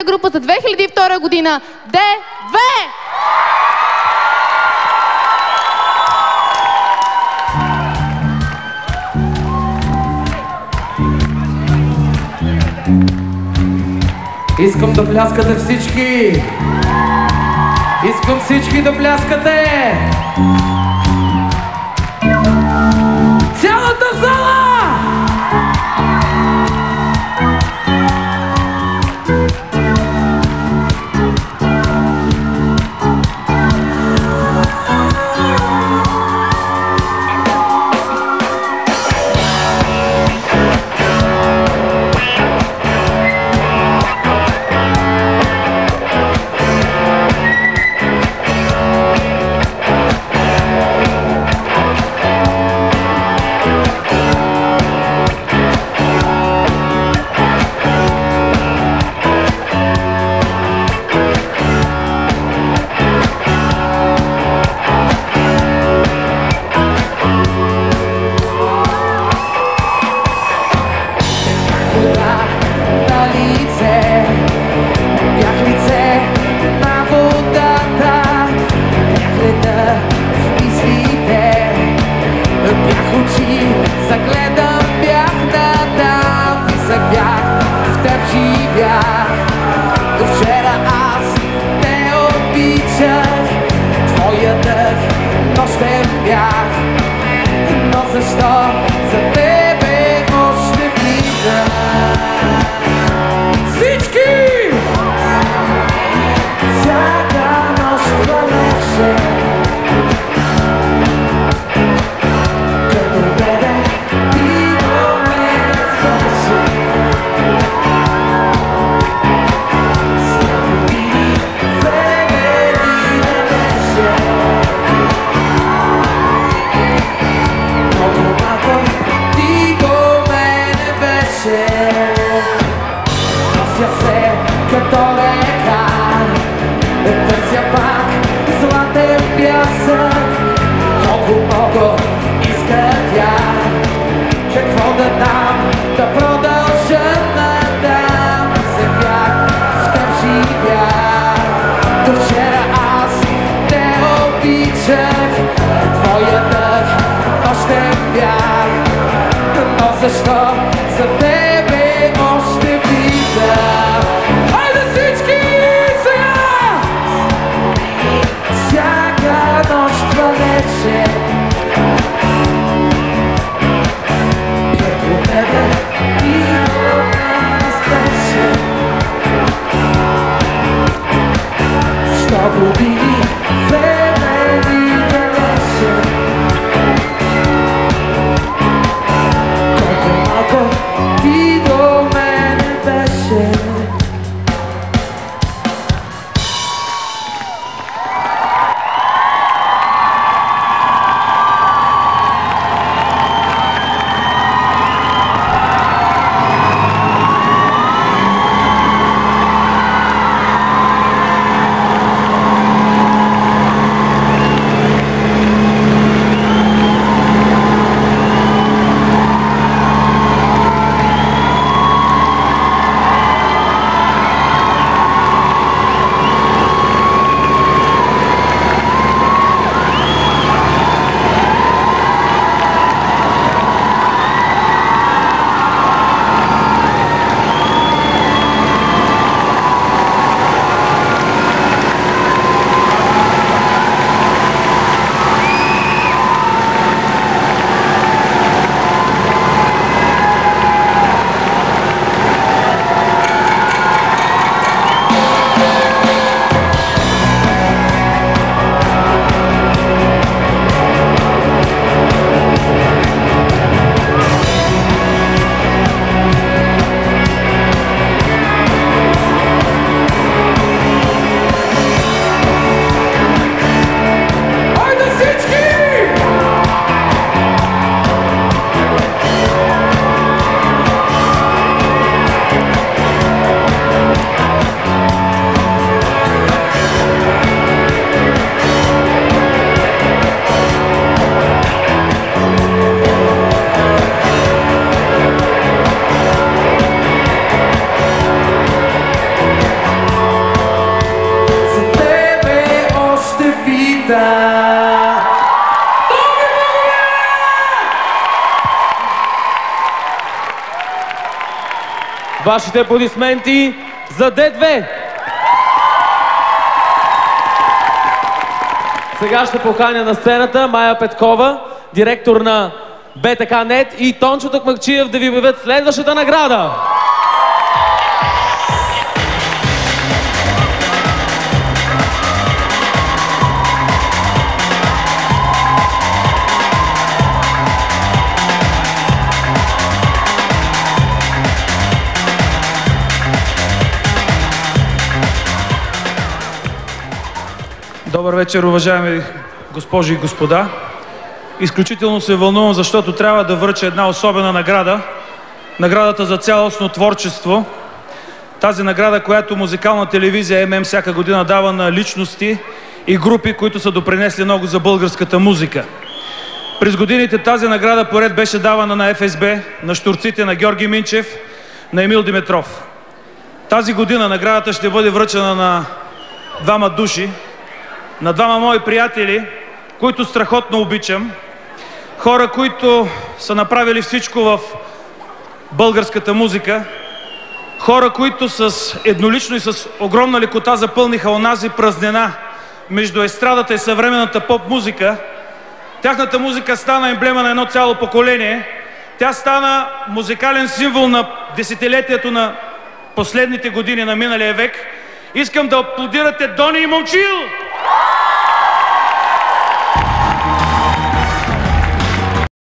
група за 2002 година D2! Искам да пляскате всички! Искам всички да пляскате! Цялата зала! улица. Вашите аплодисменти за D2. Сега ще поканя на сцената Майя Петкова, директор на БТК.нет, и Тончо Токмакчиев да ви обявят следващата награда. Добър вечер, уважаеми госпожи и господа. Изключително се вълнувам, защото трябва да връча една особена награда. Наградата за цялостно творчество. Тази награда, която музикална телевизия ММ всяка година дава на личности и групи, които са допринесли много за българската музика. През годините тази награда поред беше давана на ФСБ, на щурците на Георги Минчев, на Емил Димитров. Тази година наградата ще бъде връчена на двама души, на двама мои приятели, които страхотно обичам. Хора, които са направили всичко в българската музика. Хора, които с еднолично и с огромна лекота запълниха онази празнина между естрадата и съвременната поп-музика. Тяхната музика стана емблема на едно цяло поколение. Тя стана музикален символ на десетилетието на последните години на миналия век. Искам да аплодирате Дони и Момчил!